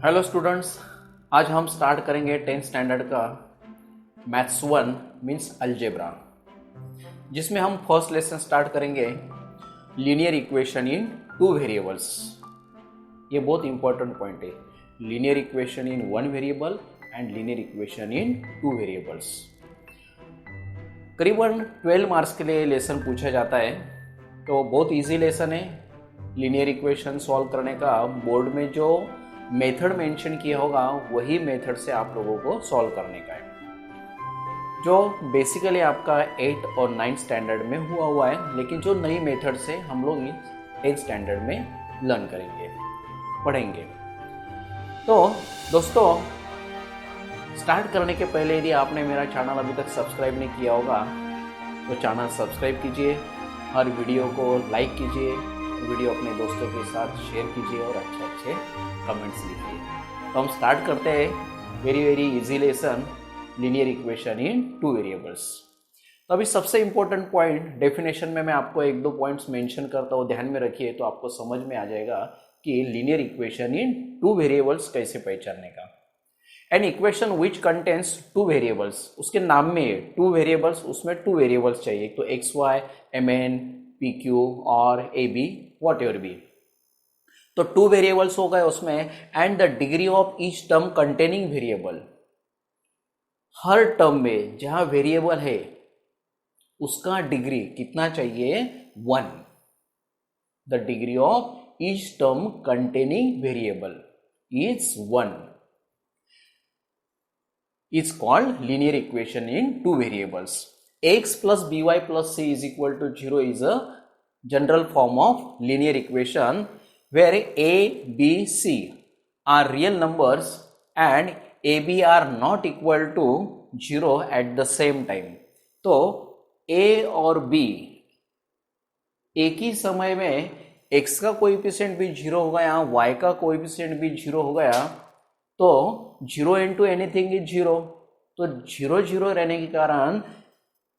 Hello students, आज हम start करेंगे 10th स्टैंडर्ड का मैथ्स 1 मीन्स अलजेब्रा, जिसमें हम फर्स्ट लेसन स्टार्ट करेंगे linear equation in two variables. ये बहुत इंपॉर्टेंट पॉइंट है, linear equation in one variable and linear equation in two variables. करीबन 12 मार्क्स के लिए लेसन पूछा जाता है, तो बहुत इजी लेसन है। लीनियर इक्वेशन सॉल्व करने का बोर्ड में जो मेथड मेंशन किया होगा वही मेथड से आप लोगों को सॉल्व करने का है, जो बेसिकली आपका 8 और 9 स्टैंडर्ड में हुआ है, लेकिन जो नई मेथड से हम लोग 10th स्टैंडर्ड में लर्न करेंगे, पढ़ेंगे। तो दोस्तों, स्टार्ट करने के पहले यदि आपने मेरा चैनल अभी तक सब्सक्राइब नहीं किया होगा तो चैनल सब्सक्राइब कीजिए, हर वीडियो को लाइक कीजिए, वीडियो अपने दोस्तों के साथ शेयर कीजिए और अच्छे कमेंट्स लिखिए। तो हम स्टार्ट करते हैं very easy lesson linear equation in two variables. तो अभी सबसे इंपॉर्टेंट पॉइंट डेफिनेशन में मैं आपको एक दो पॉइंट्स मेंशन करता हूँ, ध्यान में रखिए, तो आपको समझ में आ जाएगा कि linear equation in two variables कैसे पहचानने का। An equation which contains two variables, उसके नाम में टू वेरिएबल्स, उसमें टू वेरिएबल्स चाहिए, तो x y, m n, p q और a b, whatever be. तो टू वेरिएबल्स हो गए उसमें, and the degree of each term containing variable. हर टर्म में जहां वेरिएबल है उसका डिग्री कितना चाहिए? 1। The degree of each term containing variable is 1, is called linear equation in two variables. Ax plus by plus c is equal to 0 is a general form of linear equation where a, b, c are real numbers and a, b are not equal to 0 at the same time. तो a और b एक ही समय में x का coefficient भी 0 हो गया, y का कोएफिशिएंट भी 0 हो गया, तो 0 इंटू एनीथिंग इज 0। तो 0 0 रहने के कारण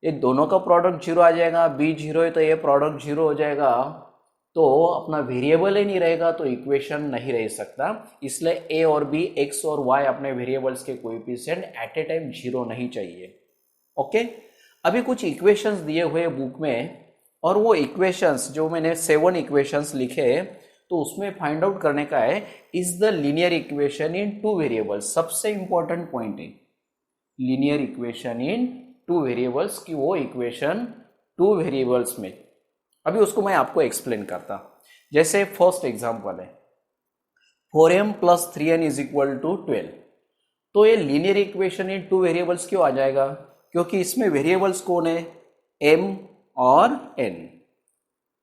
ये दोनों का प्रोडक्ट 0 आ जाएगा, b 0 है तो ये प्रोडक्ट 0 हो जाएगा, तो अपना वेरिएबल ही नहीं रहेगा, तो इक्वेशन नहीं रह सकता। इसलिए a और b, x और y अपने वेरिएबल्स के कोएफिशिएंट एट ए टाइम 0 नहीं चाहिए। ओके, अभी कुछ इक्वेशंस दिए हुए बुक में, और वो इक्वेशंस जो मैंने 7 इक्वेशंस लिखे, तो उसमें फाइंड आउट करने का है is the linear equation in two variables. सबसे इंपॉर्टेंट पॉइंट है linear equation in two variables की, वो इक्वेशन टू वेरिएबल्स में। अभी उसको मैं आपको एक्सप्लेन करता। जैसे फर्स्ट एग्जांपल है 4m plus 3n is equal to 12। तो ये linear equation in two variables क्यों आ जाएगा? क्योंकि इसमें वेरिएबल्स कौन है? m और n।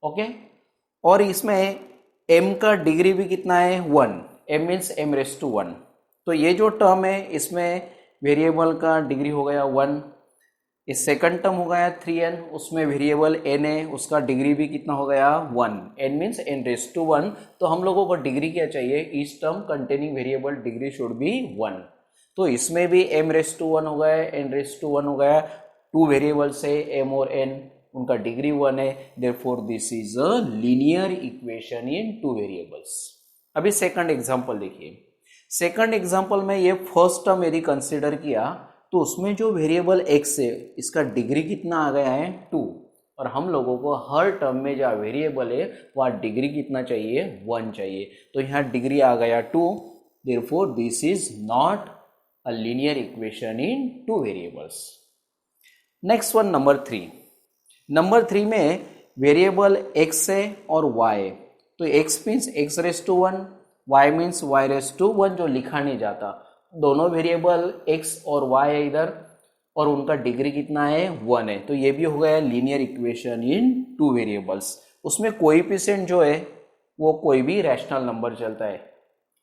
ओके, और इसमें m का डिग्री भी कितना है? 1। m means m raise to 1। तो ये जो टर्म है इसमें वेरिएबल का डिग्री हो गया 1। इस सेकंड टर्म हो गया 3n, उसमें वेरिएबल n है, उसका डिग्री भी कितना हो गया? 1। n means n raise to 1। तो हम लोगों को डिग्री क्या चाहिए? Each term containing variable degree should be 1। तो इसमें भी m रेस टू 1 हो गया, n रेस टू 1 हो गया। टू वेरिएबल्स है m और n, उनका डिग्री 1 है, therefore this is a linear equation in two variables. अभी सेकंड एग्जांपल देखिए। सेकंड एग्जांपल में ये फर्स्ट टर्म यदि कंसीडर किया तो उसमें जो वेरिएबल x है इसका डिग्री कितना आ गया है? 2। और हम लोगों को हर टर्म में जो वेरिएबल है वह डिग्री कितना चाहिए? 1 चाहिए। तो यहाँ डिग्री आ गया 2, therefore this is not a linear equation in two variables. Next one, number 3। Number 3 में वेरिएबल x है और y है, तो x means x raise to 1, y means y raise to 1, जो लिखा नहीं जाता। दोनों वेरिएबल x और y है इधर, और उनका डिग्री कितना है? 1 है। तो ये भी हो गया linear equation in two variables. उसमें कोएफिशिएंट जो है वो कोई भी रैशनल नंबर चलता है,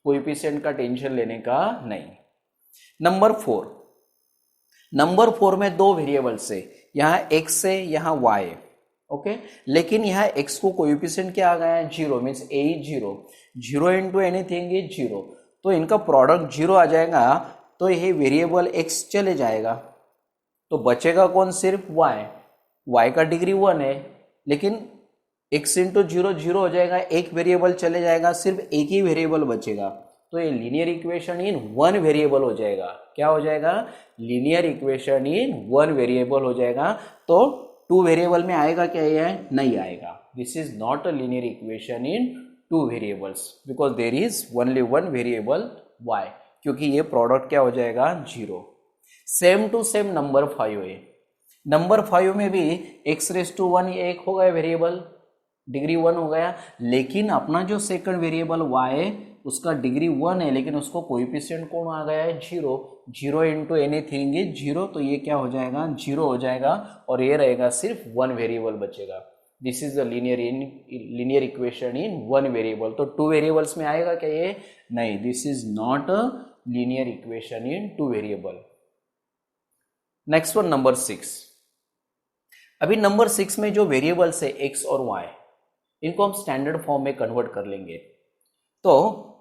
कोएफिशिएंट का टेंशन लेने का नहीं। नंबर 4। नंबर 4 में दो वेरिएबल्स है, यहाँ x है, यहाँ y है। ओके, लेकिन यहाँ x को कोएफिशिएंट क्या आ गया है? 0, means a is 0। 0 into anything is 0, तो इनका प्रोडक्ट 0 आ जाएगा, तो ये वेरिएबल x चले जाएगा, तो बचेगा कौन? सिर्फ y। y का डिग्री 1 है, लेकिन x इंटू 0 0 हो जाएगा, एक वेरिएबल चले जाएगा, सिर्फ एक ही वेरिएबल बचेगा, तो ये linear equation in one variable हो जाएगा। क्या हो जाएगा? Linear equation in one variable हो जाएगा। तो टू वेरिएबल में आएगा क्या? ये नहीं आएगा। This is not a linear equation in two variables because there is only one variable y, क्योंकि ये प्रोडक्ट क्या हो जाएगा? 0। सेम टू सेम नंबर 5 है। नंबर 5 में भी x⁻1 एक हो गया वेरिएबल, डिग्री 1 हो गया, लेकिन अपना जो सेकंड वेरिएबल y है उसका डिग्री 1 है, लेकिन उसको कोएफिशिएंट कौन आ गया है? 0। 0 इंटू एनीथिंग इज 0, तो ये क्या हो जाएगा? 0 हो जाएगा और ये रहेगा सिर्फ वन वेरिएबल बचेगा। This is the linear equation in one variable. तो टू वेरिएबल्स में आएगा क्या ये? नहीं, this is not a linear equation in two variable. Next one number 6। अभी नंबर 6 में जो वेरिएबल्स है x और y, इनको हम स्टैंडर्ड फॉर्म में कन्वर्ट कर लेंगे। तो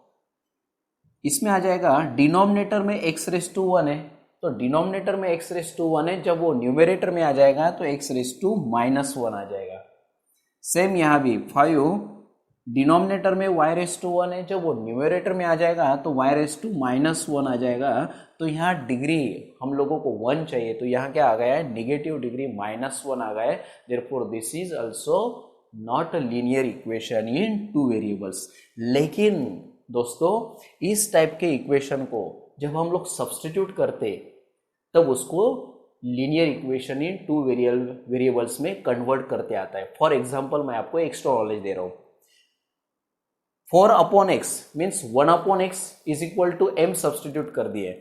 इसमें आ जाएगा डिनोमिनेटर में x⁻1 है, तो डिनोमिनेटर में x⁻1 है, जब वो न्यूमरेटर में आ जाएगा तो x⁻1 आ जाएगा। सेम यहाँ भी 5 डिनोमिनेटर में y⁻1 है, जब वो न्यूमरेटर में आ जाएगा तो y⁻1 आ जाएगा। तो यहाँ डिग्री हम लोगों को 1 चाहिए, तो यहाँ क्या आ गया है? नेगेटिव डिग्री -1 आ गया है। Therefore this is also not a linear equation in two variables. लेकिन दोस्तों इस टाइप के इक्वेशन को जब हम लोग सब्स्टिट्यूट करते तब उसको linear equation in two variables में कन्वर्ट करते आता है। फॉर एग्जांपल मैं आपको एक्स्ट्रा नॉलेज दे रहा हूँ। 4/x means 1/x is equal to m substitute कर दिए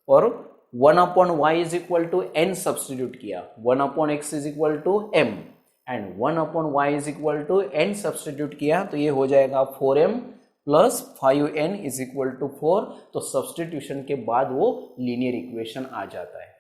और 1/y is equal to n substitute किया। 1/x is equal to m and 1/y is equal to n substitute किया, तो ये हो जाएगा 4m plus 5n is equal to 4। तो सब्स्टिट्यूशन के बाद वो लीनियर इक्वेशन आ जाता है।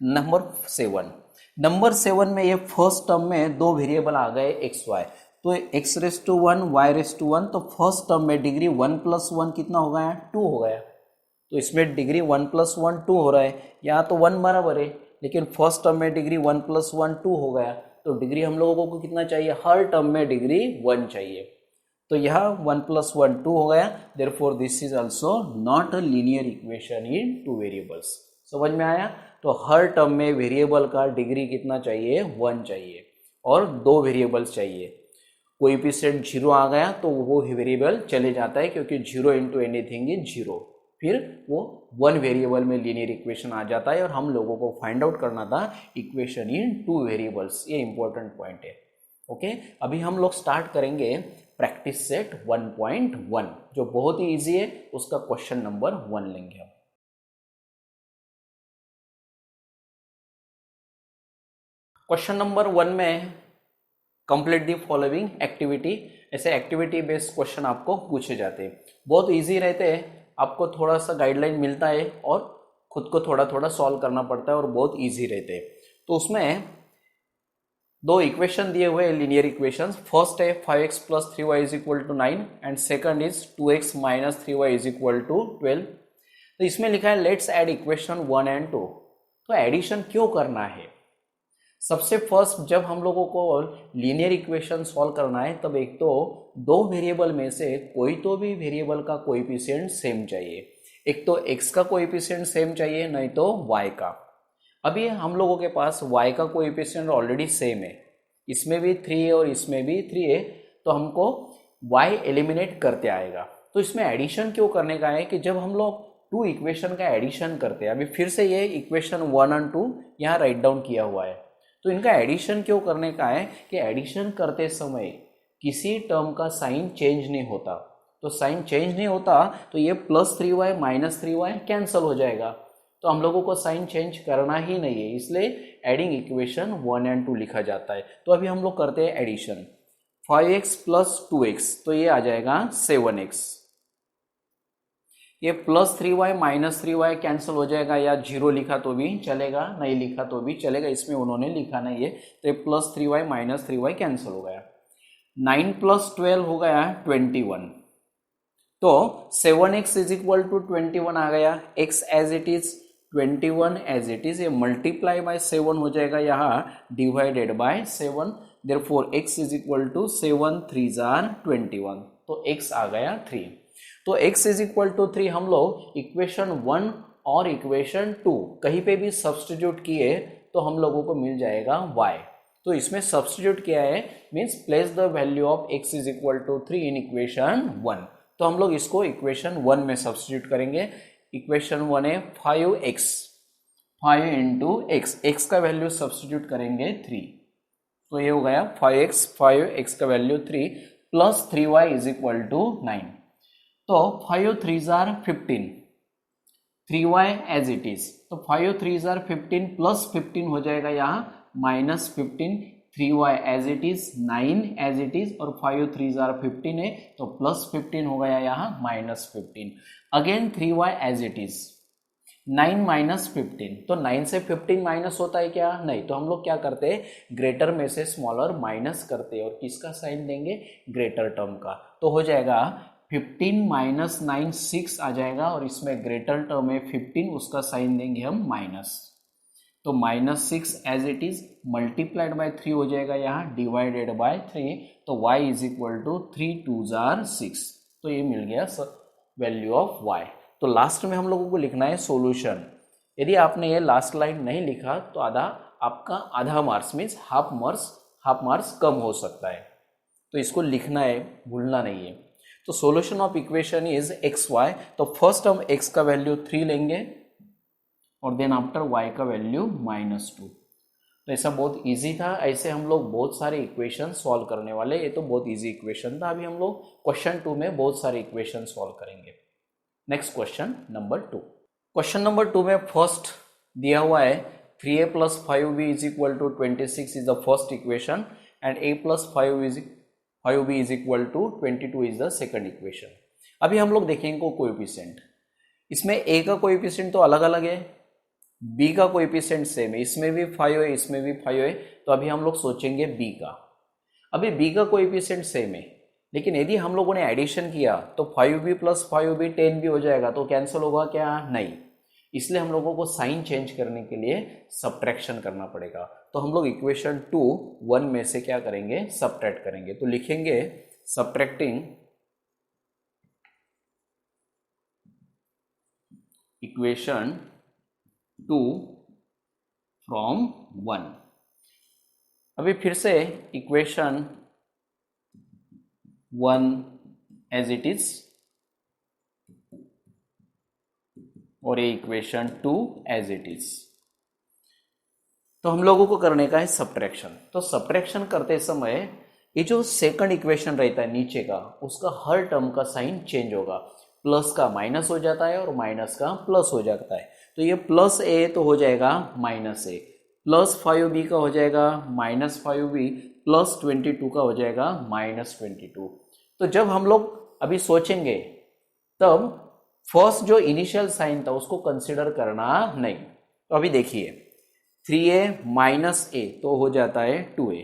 नंबर 7 में ये फर्स्ट टर्म में दो वेरिएबल आ गए x y, तो x⁻1 y⁻1, तो फर्स्ट टर्म में डिग्री 1 + 1 कितना हो गया? 2 हो गया। तो इसमें डिग्री 1 + 1 2 हो रहा है, यहाँ तो 1 बराबर है, लेकिन फर्स्ट टर्म में डिग्री 1 + 1 2 हो गया। तो डिग्री हम लोगों को कितना चाहिए? हर टर्म में डिग्री 1 चाहिए। तो यहाँ 1 + 1 2 हो गया। Therefore this is also not a linear equation in two variables. समझ में आया? तो हर टर्म में वेरिएबल का डिग्री कितना चाहिए? 1 चाहिए और दो वेरिएबल्स चाहिए। कोएफिशिएंट 0 आ गया तो वो वेरिएबल चले जाता है, क्योंकि 0 इंटू एनीथिंग इज 0। फिर वो वन वेरिएबल में लीनियर इक्वेशन आ जाता है और हम लोगों को फाइंड आउट करना था इक्वेशन इन टू वेरिएबल्स। ये इंपॉर्टेंट पॉइंट है। ओके, अभी हम लोग स्टार्ट करेंगे प्रैक्टिस सेट 1.1, जो बहुत ही इजी है। उसका क्वेश्चन नंबर 1 लेंगे हम। क्वेश्चन नंबर 1 में कंप्लीट दी फॉलोइंग एक्टिविटी, ऐसे एक्टिविटी बेस्ड क्वेश्चन आपको पूछे जाते हैं, बहुत इजी रहते हैं। आपको थोड़ा सा गाइडलाइन मिलता है और खुद को थोड़ा थोड़ा सॉल्व करना पड़ता है और बहुत इजी रहते हैं। तो उसमें दो इक्वेशन दिए हुए लीनियर इक्वेशंस। फर्स्ट है 5x + 3y = 9 and second is 2x - 3y = 12। तो इसमें लिखा है लेट्स ऐड इक्वेशन 1 एंड 2। तो एडिशन क्यों करना है? सबसे फर्स्ट जब हम लोगों को लीनियर इक्वेशन सॉल्व करना है, तब एक तो दो वेरिएबल में से कोई तो भी वेरिएबल का कोएफिशिएंट सेम चाहिए। एक तो x का कोएफिशिएंट सेम चाहिए, नहीं तो y का। अभी हम लोगों के पास y का कोएफिशिएंट ऑलरेडी सेम है, इसमें भी 3 है और इसमें भी 3 है, तो हमको y एलिमिनेट करते आएगा। तो इसमें एडिशन क्यों करने का है कि जब हम लोग टू इक्वेशन का एडिशन करते हैं, अभी फिर से ये इक्वेशन 1 और 2 यहाँ राइट डाउन किया हुआ है, तो इनका एडिशन क्यों करने का है कि एडिशन करते समय किसी टर्म का साइन चेंज नहीं होता। तो साइन चेंज नहीं होता तो ये +3y - 3y कैंसल हो जाएगा। तो हम लोगों को साइन चेंज करना ही नहीं है, इसलिए एडिंग इक्वेशन 1 और 2 लिखा जाता है। तो अभी हम लोग करते हैं एडिशन। 5x + 2x, तो ये आ जाएगा 7x। ये +3y - 3y कैंसिल हो जाएगा, या 0 लिखा तो भी चलेगा, नहीं लिखा तो भी चलेगा, इसमें उन्होंने लिखा नहीं है। तो ये +3y - 3y कैंसिल हो गया। 9 + 12 हो गया 21। तो 7x = 21 आ गया। x as it is, 21 as it is, ये मल्टीप्लाई बाय 7 हो जाएगा, यहाँ डिवाइडेड बाय 7। देयरफॉर x = 7 3 × 21, तो x आ गया 3। तो तो x इज इक्वल टू 3 हम लोग इक्वेशन 1 और इक्वेशन 2 कहीं पे भी सब्स्टिट्यूट किए तो हम लोगों को मिल जाएगा y। तो इसमें सब्स्टिट्यूट किया है means place the value of x is equal to 3 in equation 1। तो हम लोग इसको इक्वेशन 1 में सब्स्टिट्यूट करेंगे। इक्वेशन 1 है 5x, 5 इंटू x का वैल्यू सब्स्टिट्यूट करेंगे 3, तो ये हो गया 5x का value 3 plus 3y is equal to 9। तो 5 3 jar 15, 3y as it is, तो 5 3 जार 15 प्लस 15 हो जाएगा यहाँ minus 15, 3y as it is, 9 as it is, और 5 3 जार 15 है तो प्लस 15 हो गया यहाँ minus 15, again 3y as it is, 9 minus 15, तो 9 से 15 माइनस होता है क्या? नहीं। तो हम लोग क्या करते हैं, ग्रेटर में से स्मॉलर माइनस करते हैं और किसका साइन देंगे? ग्रेटर टर्म का। तो हो जाएगा 15 माइनस 9 6 आ जाएगा और इसमें ग्रेटर टर्म है 15, उसका साइन देंगे हम माइनस, तो minus 6 as it is multiplied by 3 हो जाएगा यहाँ डिवाइडेड बाय 3, तो y इज इक्वल टू 3 2 जार 6, तो ये मिल गया वैल्यू ऑफ y। तो लास्ट में हम लोगों को लिखना है सॉल्यूशन। यदि आपने ये लास्ट लाइन नहीं लिखा तो आपका आधा मार्क्स मीन्स हाफ मार्क्स कम हो सकता है, तो इसको लिखना है, भूलना नहीं है। तो solution of equation is X Y, तो फर्स्ट हम x का वैल्यू 3 लेंगे और देन आफ्टर y का वैल्यू -2। तो ऐसा बहुत इजी था, ऐसे हम लोग बहुत सारे इक्वेशन सॉल्व करने वाले। ये तो बहुत इजी इक्वेशन था, अभी हम लोग क्वेश्चन 2 में बहुत सारे इक्वेशन सॉल्व करेंगे। Next question number 2। Question number 2 में फर्स्ट दिया हुआ है 3a plus 5b is equal to 26 is the first equation and a plus 5b is equal to 22 is the second equation. अभी हम लोग देखेंगे कोएफिशिएंट, इसमें a का कोएफिशिएंट तो अलग अलग है, b का कोएफिशिएंट सेम है, इसमें भी 5 है इसमें भी 5 है, तो अभी हम लोग सोचेंगे b का। अभी b का कोएफिशिएंट सेम है, लेकिन यदि हम लोगों ने एडिशन किया तो 5b प्लस 5b 10 भी हो जाएगा, तो कैंसिल होगा क्या? नहीं। इसलिए हम लोगों को साइन चेंज करने के लिए सब्ट्रैक्शन करना पड़ेगा। तो हम लोग इक्वेशन 2 1 में से क्या करेंगे? सब्ट्रैक्ट करेंगे। तो लिखेंगे सब्ट्रैक्टिंग इक्वेशन 2 फ्रॉम 1। अभी फिर से इक्वेशन 1 एज इट इज और ये इक्वेशन 2 एज इट इज। तो हम लोगों को करने का है सब्ट्रैक्शन। तो सब्ट्रैक्शन करते समय ये जो सेकंड इक्वेशन रहता है नीचे का, उसका हर टर्म का साइन चेंज होगा, प्लस का माइनस हो जाता है और माइनस का प्लस हो जाता है। तो ये प्लस ए तो हो जाएगा माइनस ए, प्लस 5b का हो जाएगा माइनस 5b, प्लस 22 का हो जाएगा माइनस 22। तो जब हम लोग अभी सोचेंगे तब फर्स्ट जो इनिशियल साइन था उसको कंसिडर करना नहीं। तो अभी देखिए 3a माइनस ए तो हो जाता है 2a,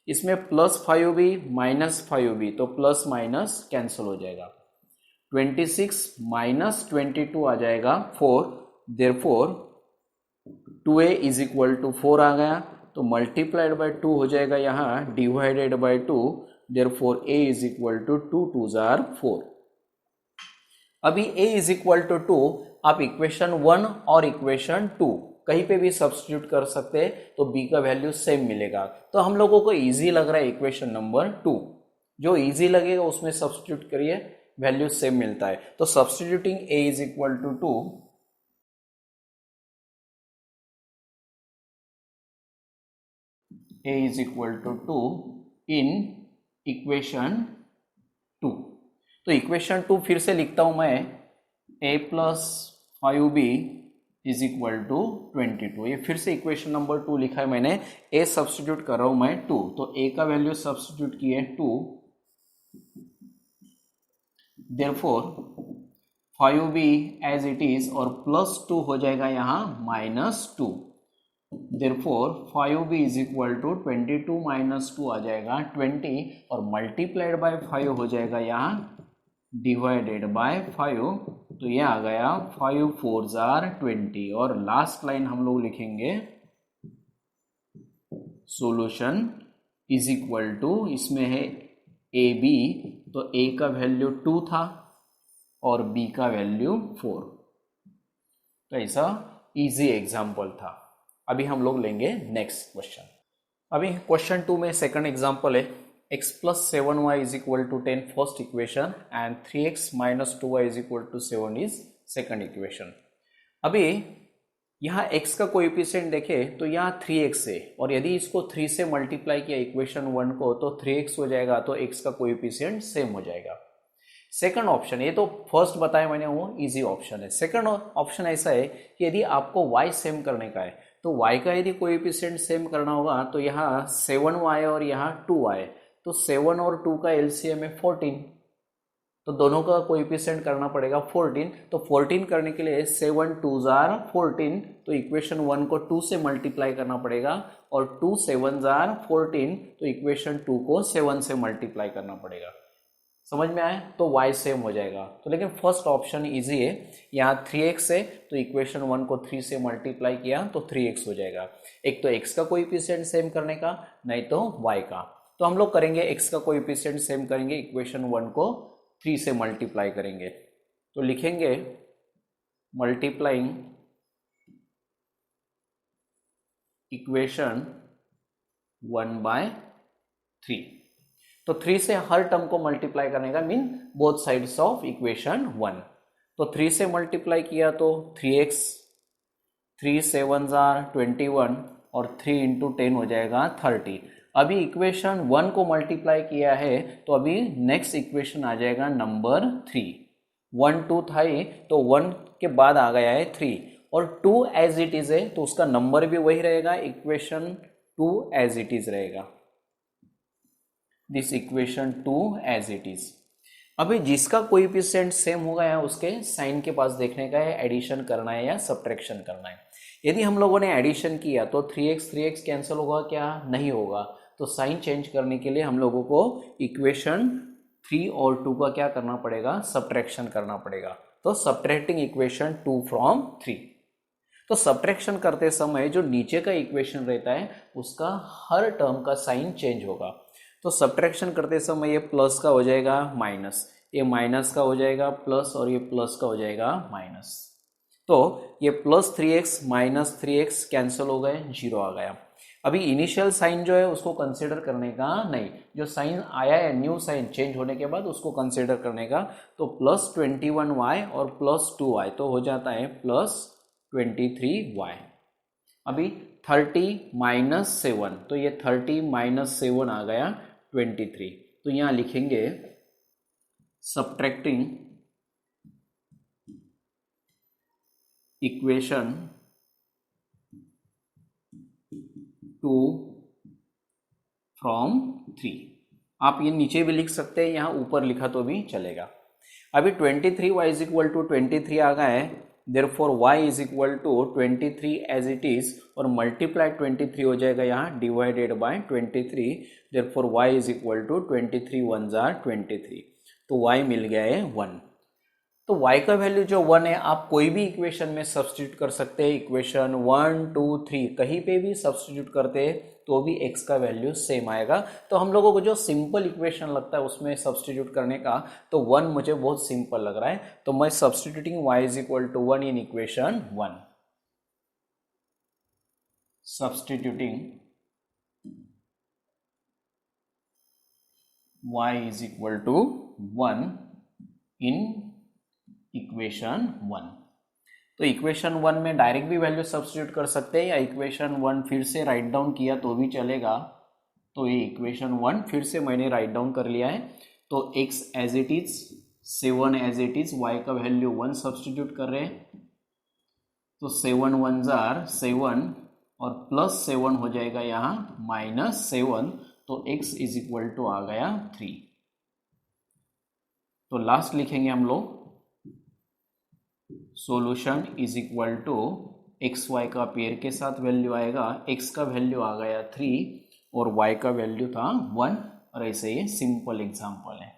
इसमें प्लस 5b माइनस 5b तो प्लस माइनस कैंसिल हो जाएगा, 26 माइनस 22 आ जाएगा 4, therefore 2a is equal to 4 आ गया, तो मल्टीप्लाइड बाय 2 हो जाएगा यहाँ divided by 2, therefore a is equal to 2 2 जार 4। अभी a इज इक्वल टू 2 आप इक्वेशन 1 और इक्वेशन 2 कहीं पे भी सब्स्टिट्यूट कर सकते हैं, तो b का वैल्यू सेम मिलेगा। तो हम लोगों को इजी लग रहा है इक्वेशन नंबर 2, जो इजी लगेगा उसमें सब्स्टिट्यूट करिए, वैल्यू सेम मिलता है। तो substituting a is equal to 2, a is equal to 2 in equation 2। तो इक्वेशन 2 फिर से लिखता हूं मैं, a plus 5b is equal to 22। ये फिर से इक्वेशन नंबर 2 लिखा है मैंने, a सब्स्टिट्यूट कर रहा हूं मैं 2, तो a का वैल्यू सब्स्टिट्यूट किए 2, therefore 5b as it is और प्लस 2 हो जाएगा यहाँ -2, therefore 5b is equal to 22 minus 2 आ जाएगा 20 और मल्टीप्लाइड बाय 5 हो जाएगा यहाँ डिवाइडेड बाय 5, तो ये आ गया 5 4 जार 20। और लास्ट लाइन हम लोग लिखेंगे सॉल्यूशन इज इक्वल टू, इसमें है ab, तो a का वैल्यू 2 था और b का वैल्यू 4। तो ऐसा इजी एग्जाम्पल था। अभी हम लोग लेंगे नेक्स्ट क्वेश्चन। अभी क्वेश्चन 2 में सेकंड एग्जाम्पल है x plus 7y is equal to 10 first equation and 3x minus 2y is equal to 7 is second equation. अभी यहाँ x का कोएफिशिएंट देखें तो यहाँ 3x है और यदि इसको 3 से मल्टीप्लाई किया इक्वेशन 1 को तो 3x हो जाएगा, तो x का कोएफिशिएंट सेम हो जाएगा। सेकंड ऑप्शन, ये तो फर्स्ट बताया मैंने वो इजी ऑप्शन है। सेकंड ऑप्शन ऐसा है कि यदि आपको y सेम करने का है तो y का यदि कोएफिशिएंट सेम करना होगा तो यहाँ 7y और यहाँ 2y, तो 7 और 2 का एलसीएम है 14, तो दोनों का कोएफिशिएंट करना पड़ेगा 14। तो 14 करने के लिए 7 2s are 14, तो इक्वेशन 1 को 2 से मल्टीप्लाई करना पड़ेगा और 2 7s are 14, तो इक्वेशन 2 को 7 से मल्टीप्लाई करना पड़ेगा। समझ में आया? तो y सेम हो जाएगा। तो लेकिन फर्स्ट ऑप्शन इजी है, यहाँ 3x है तो इक्वेशन 1 को 3 से मल्टीप्लाई किया तो 3x हो जाएगा। एक तो x का कोएफिशिएंट सेम करने का, नहीं तो y का। तो हम लोग करेंगे x का कोएफिशिएंट सेम करेंगे, इक्वेशन 1 को 3 से मल्टीप्लाई करेंगे। तो लिखेंगे मल्टीप्लाइंग इक्वेशन 1 by 3। तो 3 से हर टर्म को मल्टीप्लाई करने का mean both sides of equation 1। तो 3 से मल्टीप्लाई किया तो 3x, 3 7s are 21 और 3 into 10 हो जाएगा 30। अभी इक्वेशन 1 को मल्टीप्लाई किया है तो अभी नेक्स्ट इक्वेशन आ जाएगा नंबर 3। 1 2 था ही, तो 1 के बाद आ गया है 3 और 2 एज इट इज है तो उसका नंबर भी वही रहेगा, इक्वेशन 2 एज इट इज रहेगा। This equation 2 as it is. अभी जिसका कोएफिशिएंट सेम हो गया उसके साइन के पास देखने का है, एडिशन करना है या सब्ट्रैक्शन करना है। यदि हम लोगों ने एडिशन किया तो 3x कैंसिल होगा क्या? नहीं होगा। तो साइन चेंज करने के लिए हम लोगों को इक्वेशन 3 और 2 का क्या करना पड़ेगा? सब्ट्रैक्शन करना पड़ेगा। तो सब्ट्रैक्टिंग इक्वेशन 2 फ्रॉम 3। तो सब्ट्रैक्शन करते समय जो नीचे का इक्वेशन रहता है उसका हर टर्म का साइन चेंज होगा। तो सब्ट्रैक्शन करते समय ये प्लस का हो जाएगा माइनस, ये माइनस का हो जाएगा प्लस और ये प्लस का हो जाएगा माइनस। तो ये plus 3x minus 3x cancel हो गए, 0 आ गया। अभी इनिशियल साइन जो है उसको कंसिडर करने का नहीं, जो साइन आया है न्यू साइन चेंज होने के बाद उसको कंसिडर करने का। तो प्लस 21y और प्लस 2y तो हो जाता है प्लस 23y। अभी 30 माइनस 7, तो ये 30 माइनस 7 आ गया 23। तो यहाँ लिखेंगे सब्ट्रैक्टिंग इक्वेशन 2 फ्रॉम 3। आप ये नीचे भी लिख सकते हैं, यहाँ ऊपर लिखा तो भी चलेगा। अभी 23y इज इक्वल टू 23 आ गया है, therefore y is equal to 23 as it is और मल्टीप्लाई 23 हो जाएगा यहाँ divided by 23, therefore y is equal to 23 1s are 23, तो y मिल गया है 1। तो y का वैल्यू जो 1 है आप कोई भी इक्वेशन में सब्स्टिट्यूट कर सकते हैं, इक्वेशन 1 2 3 कहीं पे भी सब्स्टिट्यूट करते हैं तो भी x का वैल्यू सेम आएगा। तो हम लोगों को जो सिंपल इक्वेशन लगता है उसमें सब्स्टिट्यूट करने का, तो 1 मुझे बहुत सिंपल लग रहा है, तो मैं substituting y is equal to 1 in equation 1, substituting y is equal to 1 in equation 1। तो इक्वेशन 1 में डायरेक्ट भी वैल्यू सब्स्टिट्यूट कर सकते हैं या इक्वेशन 1 फिर से राइट डाउन किया तो भी चलेगा। तो ये इक्वेशन 1 फिर से मैंने राइट डाउन कर लिया है। तो x as it is, 7 as it is, y का वैल्यू 1 सब्स्टिट्यूट कर रहे हैं, तो 7 1s are 7 और प्लस 7 हो जाएगा यहाँ माइनस 7, तो x इज इक्वल टू आ गया 3। तो लास्ट लिखेंगे हम लोग solution is equal to x Y का पेयर के साथ वैल्यू आएगा, x का वैल्यू आ गया 3 और y का वैल्यू था 1, और ऐसे ये सिंपल एग्जांपल है।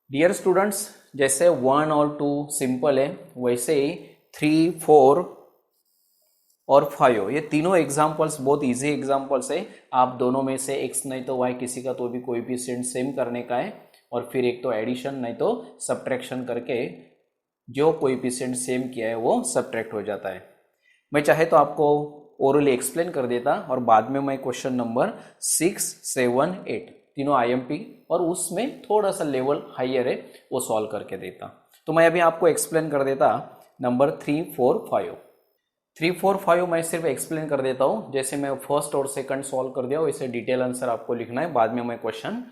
डियर स्टूडेंट्स, जैसे 1 और 2 सिंपल है वैसे ही 3 4 और 5 ये तीनों एग्जांपल्स बहुत इजी एग्जांपल्स है। आप दोनों में से x नहीं तो y किसी का तो भी कोएफिशिएंट सेम करने का है और फिर एक तो एडिशन नहीं तो सब्ट्रैक्शन करके जो कोएफिशिएंट सेम किया है वो सब्ट्रैक्ट हो जाता है। मैं चाहे तो आपको ओरली एक्सप्लेन कर देता और बाद में मैं क्वेश्चन नंबर 6, 7, 8 तीनों IMP और उसमें थोड़ा सा लेवल हाइयर है वो सॉल्व करके देता। तो मैं अभी आपको एक्सप्लेन कर देता नंबर 3, 4, 5। 3, 4, 5 मैं सिर्फ एक्सप्लेन कर देता हूँ, जैसे मैं फर्स्ट और सेकंड सॉल्व कर दिया वैसे डिटेल आंसर आपको लिखना है, बाद में मैं क्वेश्चन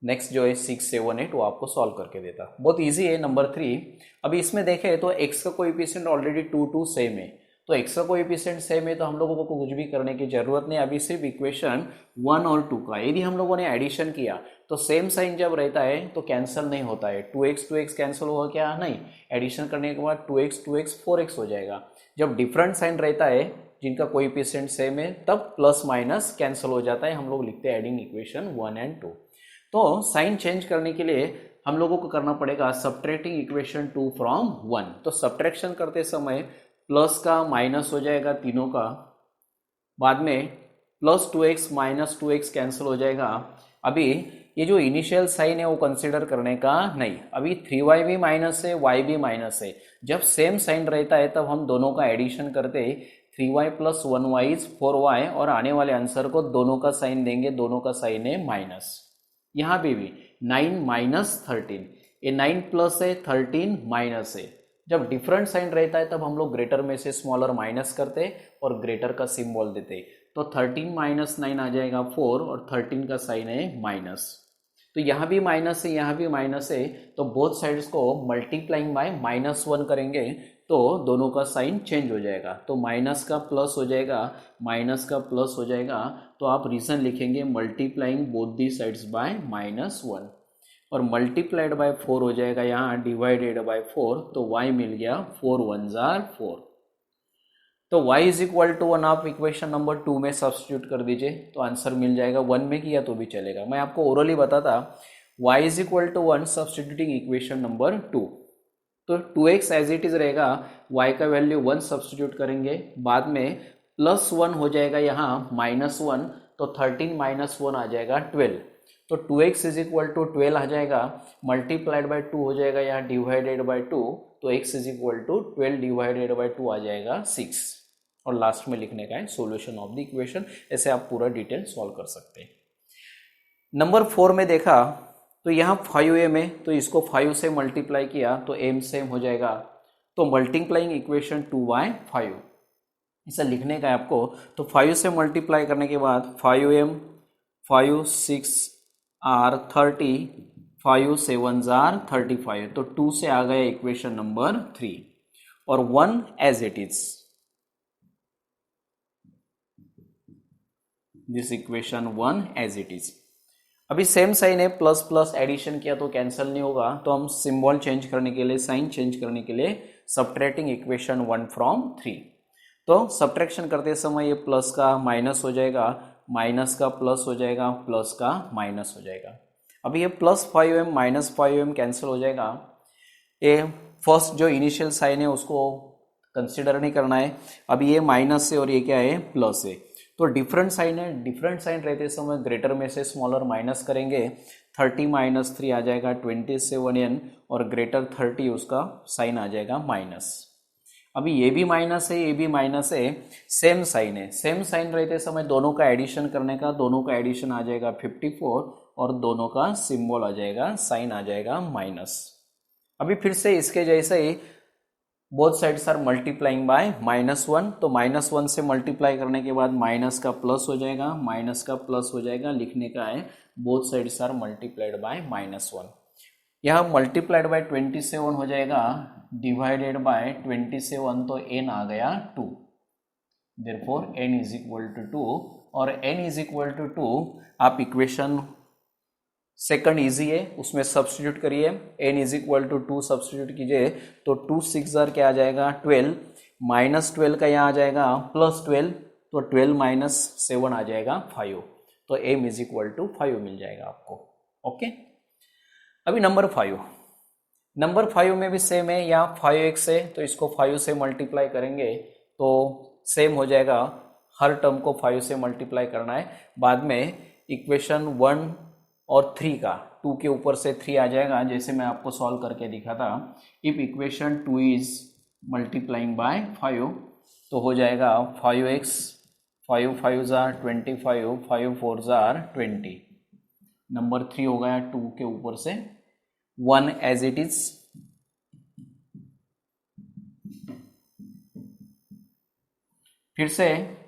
नेक्स्ट जो है 6, 7, 8 वो आपको सॉल्व करके देता। बहुत इजी है नंबर 3। अभी इसमें देखें तो x का कोएफिशिएंट ऑलरेडी 2, 2 सेम है, तो x का कोएफिशिएंट सेम है तो हम लोगों को कुछ भी करने की जरूरत नहीं। अभी सिर्फ इक्वेशन 1 और 2 का यदि हम लोगों ने एडिशन किया तो सेम साइन जब रहता है तो कैंसिल नहीं होता है। 2x 2x कैंसिल होगा क्या? नहीं। एडिशन करने के बाद 2x 2x 4x हो जाएगा। जब डिफरेंट साइन रहता है जिनका कोएफिशिएंट सेम है तब प्लस माइनस कैंसिल हो जाता है, हम लोग लिखते हैं एडिंग इक्वेशन 1 एंड 2। तो साइन चेंज करने के लिए हम लोगों को करना पड़ेगा सब्ट्रैक्टिंग इक्वेशन 2 फ्रॉम 1। तो सब्ट्रैक्शन करते समय प्लस का माइनस हो जाएगा तीनों का, बाद में plus 2x minus 2x cancel हो जाएगा। अभी ये जो इनिशियल साइन है वो कंसिडर करने का नहीं। अभी 3y भी माइनस है, y भी माइनस है। जब सेम साइन रहता है तब हम दोनों का एडिशन करते 3y plus 1y is 4y और आने वाले आंसर को दोनों का साइन देंगे, दोनों का साइन है माइनस। यहाँ पे भी 9 माइनस 13, ये 9 प्लस है 13 माइनस है। जब डिफरेंट साइन रहता है तब हम लोग ग्रेटर में से स्मॉलर माइनस करते और ग्रेटर का सिंबल देते। तो 13 माइनस 9 आ जाएगा 4 और 13 का साइन है माइनस। तो यहाँ भी माइनस है, यहाँ भी माइनस है, तो बोथ साइड्स को मल्टीप्लाइंग बाय -1 करेंगे तो दोनों का साइन चेंज हो जाएगा। तो माइनस का प्लस हो जाएगा, माइनस का प्लस हो जाएगा, तो आप रीजन लिखेंगे multiplying both the sides by -1 और मल्टीप्लाइड बाय 4 हो जाएगा यहाँ डिवाइडेड बाय 4, तो y मिल गया 4 1 4। तो y इज इक्वल टू 1 आप इक्वेशन नंबर 2 में सब्स्टिट्यूट कर दीजिए तो आंसर मिल जाएगा। 1 में किया तो भी चलेगा, मैं आपको ओरली बताता। y is equal to 1 substituting equation number 2, तो 2x एज इट इज रहेगा, y का वैल्यू 1 सब्स्टिट्यूट करेंगे, बाद में प्लस 1 हो जाएगा यहाँ -1, तो 13 माइनस 1 आ जाएगा 12। तो 2x इज इक्वल टू 12 आ जाएगा, मल्टीप्लाइड बाय 2 हो जाएगा यहाँ डिवाइडेड बाय 2, तो x is equal to 12 divided by 2 आ जाएगा 6 और लास्ट में लिखने का है सॉल्यूशन ऑफ द इक्वेशन। ऐसे आप पूरा डिटेल सॉल्व कर सकते हैं। नंबर 4 में देखा तो यहाँ 5m है तो इसको 5 से मल्टीप्लाई किया तो m सेम हो जाएगा, तो मल्टीप्लाइंग इक्वेशन 2 बाय 5 ऐसा लिखने का है आपको। तो 5 से मल्टीप्लाई करने के बाद 5m 5 6 आर 30, 5 7 आर 35, तो 2 से आ गया इक्वेशन नंबर 3 और 1 as it is, this equation 1 as it is. अभी सेम साइन है, प्लस प्लस एडिशन किया तो कैंसिल नहीं होगा, तो हम सिंबल चेंज करने के लिए, साइन चेंज करने के लिए सब्ट्रैक्टिंग इक्वेशन 1 फ्रॉम 3। तो सब्ट्रैक्शन करते समय ये प्लस का माइनस हो जाएगा, माइनस का प्लस हो जाएगा, प्लस का माइनस हो जाएगा। अभी ये plus 5m minus 5m cancel हो जाएगा। ये फर्स्ट जो इनिशियल साइन है उसको कंसिडर नहीं करना है। अभी ये माइनस है और ये क्या है, प्लस है, तो डिफरेंट साइन है, डिफरेंट साइन रहते समय ग्रेटर में से स्मॉलर माइनस करेंगे। 30 माइनस 3 आ जाएगा 27n और ग्रेटर 30 उसका साइन आ जाएगा माइनस। अभी ये भी माइनस है, ये भी माइनस है, सेम साइन है, सेम साइन रहते समय दोनों का एडिशन करने का, दोनों का एडिशन आ जाएगा 54 और दोनों का सिंबल आ जाएगा, साइन आ जाएगा माइनस। अभी फिर से इसके जैसे ही both sides are multiplying by -1, तो -1 से मल्टीप्लाई करने के बाद माइनस का प्लस हो जाएगा, माइनस का प्लस हो जाएगा, लिखने का है both sides are multiplied by -1। यहाँ मल्टीप्लाइड बाय 27 हो जाएगा, डिवाइडेड बाय 27, तो n आ गया 2, therefore n is equal to 2 और n इज इक्वल टू 2 आप इक्वेशन सेकंड इजी है उसमें सब्स्टिट्यूट करिए, n is equal to 2 substitute कीजिए तो 2 6 क्या आ जाएगा 12, -12 का यहाँ आ जाएगा +12, तो 12 माइनस 7 आ जाएगा 5, तो m इज इक्वल टू 5 मिल जाएगा आपको। ओके, अभी नंबर 5, नंबर 5 में भी सेम है, यहाँ 5x है तो इसको 5 से मल्टीप्लाई करेंगे तो सेम हो जाएगा, हर टर्म को 5 से मल्टीप्लाई करना है। बाद में इक्वेशन 1 और 3 का, 2 के ऊपर से 3 आ जाएगा जैसे मैं आपको सॉल्व करके दिखा था। If equation 2 is multiplying by 5 तो हो जाएगा 5x, 5 5 जार 25, 5 4 जार 20। नंबर 3 हो गया 2 के ऊपर से 1 एज इट इज। फिर से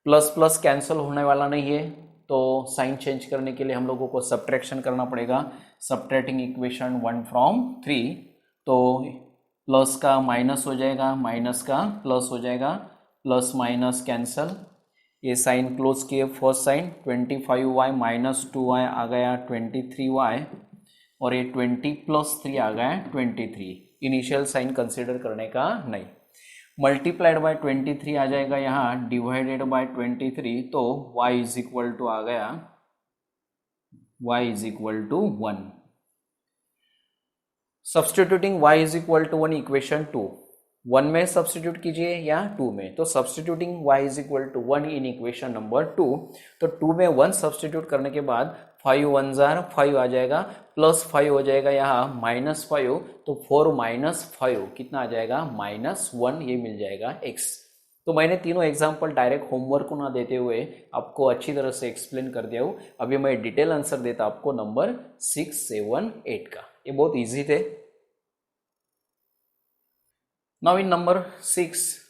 प्लस प्लस कैंसिल होने वाला नहीं है, तो साइन चेंज करने के लिए हम लोगों को सब्ट्रैक्शन करना पड़ेगा। सब्ट्रैक्टिंग इक्वेशन 1 फ्रॉम 3, तो प्लस का माइनस हो जाएगा, माइनस का प्लस हो जाएगा, प्लस माइनस कैंसल। ये साइन क्लोज किए, first sign 25y minus 2y आ गया 23y, और ये 20 प्लस 3 आ गया 23। इनिशियल साइन कंसिडर करने का नहीं। मल्टीप्लाइड बाय 23 आ जाएगा यहाँ, डिवाइडेड बाय 23, तो y इज इक्वल टू आ गया y is equal to 1। Substituting y is equal to 1 equation 2, 1 में सब्सटीट्यूट कीजिए या 2 में, तो substituting y is equal to 1 in equation number 2, तो 2 में 1 सब्सटीट्यूट करने के बाद 5 1 जार 5 आ जाएगा, प्लस 5 हो जाएगा यहाँ माइनस 5, तो 4 माइनस 5 कितना आ जाएगा -1, ये मिल जाएगा x। तो मैंने तीनों एग्जाम्पल डायरेक्ट होमवर्क को ना देते हुए आपको अच्छी तरह से एक्सप्लेन कर दिया हूँ। अभी मैं डिटेल आंसर देता आपको नंबर 6 7 8 का, ये बहुत इजी थे। नाउ इन नंबर 6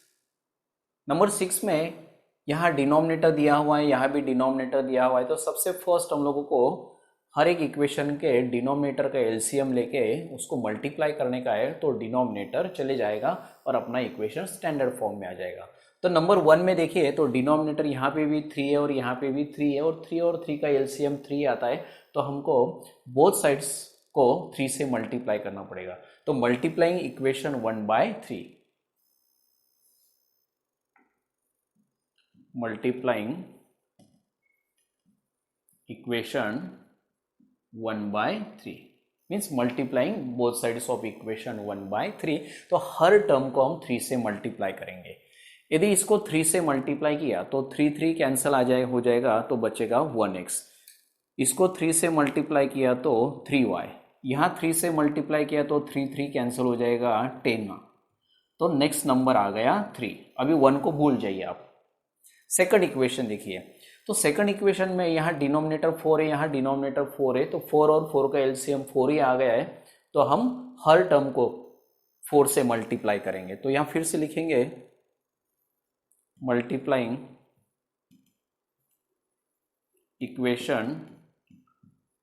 में यहाँ डिनोमिनेटर दिया हुआ है, यहाँ भी डिनोमिनेटर दिया हुआ है, तो सबसे फर्स्ट हम लोगों को हर एक इक्वेशन के डिनोमिनेटर का एलसीएम लेके उसको मल्टीप्लाई करने का है, तो डिनोमिनेटर चले जाएगा और अपना इक्वेशन स्टैंडर्ड फॉर्म में आ जाएगा। तो नंबर 1 में देखिए, तो डिनोमिनेटर यहाँ पे भी 3 है और यहाँ पे भी 3 है, और 3 और 3 का एलसीएम 3 आता है, तो हमको बोथ साइड्स को 3 से मल्टीप्लाई करना पड़ेगा। तो multiplying equation 1 by 3, multiplying equation 1 by 3 means multiplying both sides of equation 1 by 3। तो हर टर्म को हम 3 से मल्टीप्लाई करेंगे। यदि इसको 3 से मल्टीप्लाई किया तो 3 3 कैंसिल हो जाएगा, तो बचेगा 1x। इसको 3 से मल्टीप्लाई किया तो 3y, यहाँ 3 से मल्टीप्लाई किया तो 3 3 कैंसिल हो जाएगा 10, तो नेक्स्ट नंबर आ गया 3। अभी 1 को भूल जाइए आप। सेकंड इक्वेशन देखिए, तो सेकंड इक्वेशन में यहाँ डिनोमिनेटर 4 है, यहाँ डिनोमिनेटर 4 है, तो 4 और 4 का एलसीएम 4 ही आ गया है, तो हम हर टर्म को 4 से मल्टीप्लाई करेंगे। तो यहाँ फिर से लिखेंगे मल्टीप्लाइंग इक्वेशन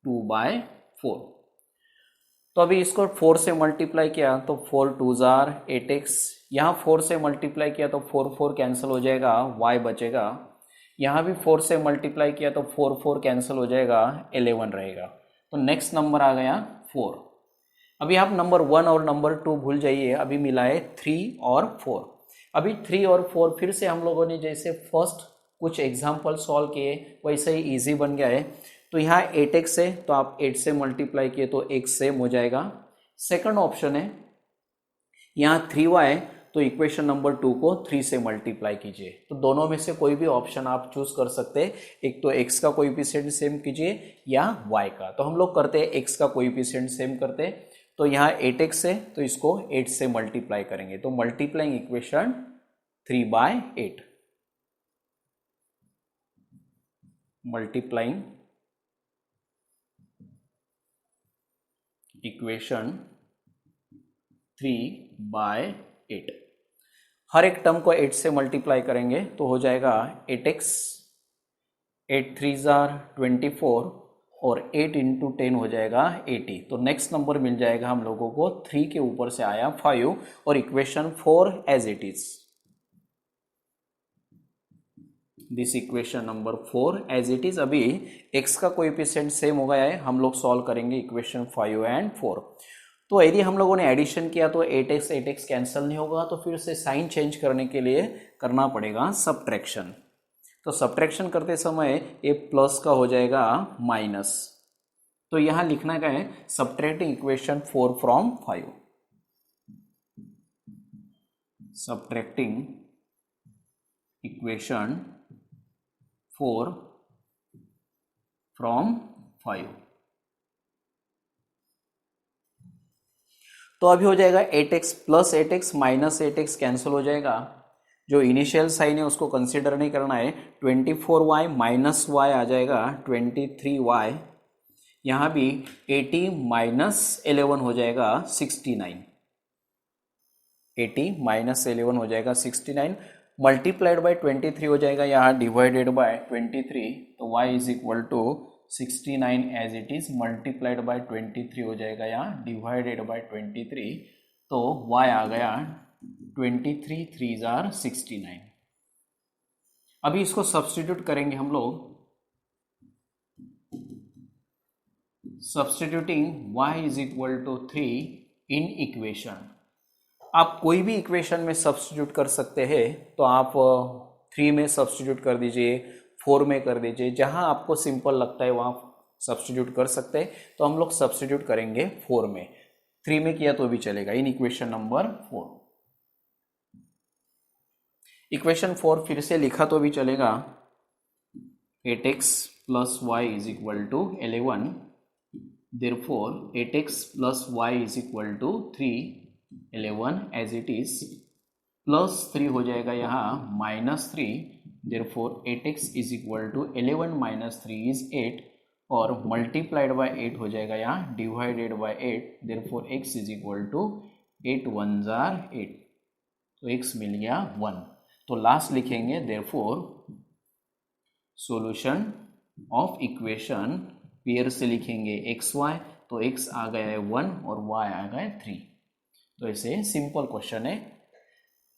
2 बाय 4। तो अभी इसको 4 से मल्टीप्लाई किया तो 4 2 जार 8x, यहाँ 4 से मल्टीप्लाई किया तो 4 4 कैंसिल हो जाएगा, y बचेगा। यहाँ भी 4 से मल्टीप्लाई किया तो 4 4 कैंसिल हो जाएगा, 11 रहेगा। तो नेक्स्ट नंबर आ गया 4। अभी आप नंबर 1 और नंबर 2 भूल जाइए, अभी मिला है 3 और 4। अभी 3 और 4 फिर से हम लोगों ने जैसे फर्स्ट कुछ एग्जाम्पल सॉल्व किए वैसे ही ईजी बन गया है। तो यहाँ 8x है, तो आप 8 से मल्टीप्लाई किए तो x सेम हो जाएगा। सेकंड ऑप्शन है यहाँ 3y, तो इक्वेशन नंबर 2 को 3 से मल्टीप्लाई कीजिए। तो दोनों में से कोई भी ऑप्शन आप चूज कर सकते हैं, एक तो x का कोएफिशिएंट सेम कीजिए या y का। तो हम लोग करते हैं x का कोएफिशिएंट सेम करते हैं, तो यहाँ 8x है, तो इसको 8 से मल्टीप्लाई करेंगे, तो multiplying equation 3 by 8, multiplying equation 3 by 8। हर एक टर्म को 8 से मल्टीप्लाई करेंगे तो हो जाएगा 8x, 8 3 जार 24, और 8 इंटू 10 हो जाएगा 80। तो नेक्स्ट नंबर मिल जाएगा हम लोगों को, 3 के ऊपर से आया 5, और equation 4 as it is. This equation number 4 as it is. अभी x का कोएफिशिएंट सेम हो गया है, हम लोग सॉल्व करेंगे इक्वेशन 5 एंड 4। तो यदि हम लोगों ने एडिशन किया तो 8x कैंसिल नहीं होगा, तो फिर से साइन चेंज करने के लिए करना पड़ेगा सब्ट्रैक्शन। तो सब्ट्रैक्शन करते समय ये प्लस का हो जाएगा माइनस, तो यहाँ लिखना क्या है, subtracting equation 4 from 5, subtracting equation 4 from 5। तो अभी हो जाएगा 8x plus 8x minus 8x cancel हो जाएगा, जो इनिशियल साइन है उसको कंसीडर नहीं करना है। 24y माइनस वाई आ जाएगा 23y, यहाँ भी 80 माइनस 11 हो जाएगा 69, 80 माइनस 11 हो जाएगा 69, मल्टीप्लाइड बाय 23 हो जाएगा यहाँ डिवाइडेड बाय 23, तो y is equal to 69 as it is multiplied by 23 हो जाएगा यहाँ डिवाइडेड बाय 23, तो y आ गया 23 3 जार 69। अभी इसको सब्स्टिट्यूट करेंगे हम लोग, substituting y is equal to 3 in equation. आप कोई भी इक्वेशन में सब्स्टिट्यूट कर सकते हैं, तो आप 3 में सब्स्टिट्यूट कर दीजिए, 4 में कर दीजिए, जहां आपको सिंपल लगता है वहां सब्स्टिट्यूट कर सकते हैं। तो हम लोग सब्स्टिट्यूट करेंगे 4 में, 3 में किया तो भी चलेगा इन इक्वेशन नंबर 4। इक्वेशन 4 फिर से लिखा तो भी चलेगा, 8x plus y is equal to 11, therefore 8x plus y is equal to 3, 11 as it is, plus 3 हो जाएगा यहाँ minus 3, therefore 8x is equal to 11 minus 3 is 8, और मल्टीप्लाइड बाय 8 हो जाएगा यहाँ divided by 8, therefore x is equal to 8 1 जार 8, तो x मिल गया 1। तो लास्ट लिखेंगे therefore solution of equation, pair से लिखेंगे एक्स वाई, तो x आ गया है 1 और y आ गया है 3। तो ऐसे सिंपल क्वेश्चन है।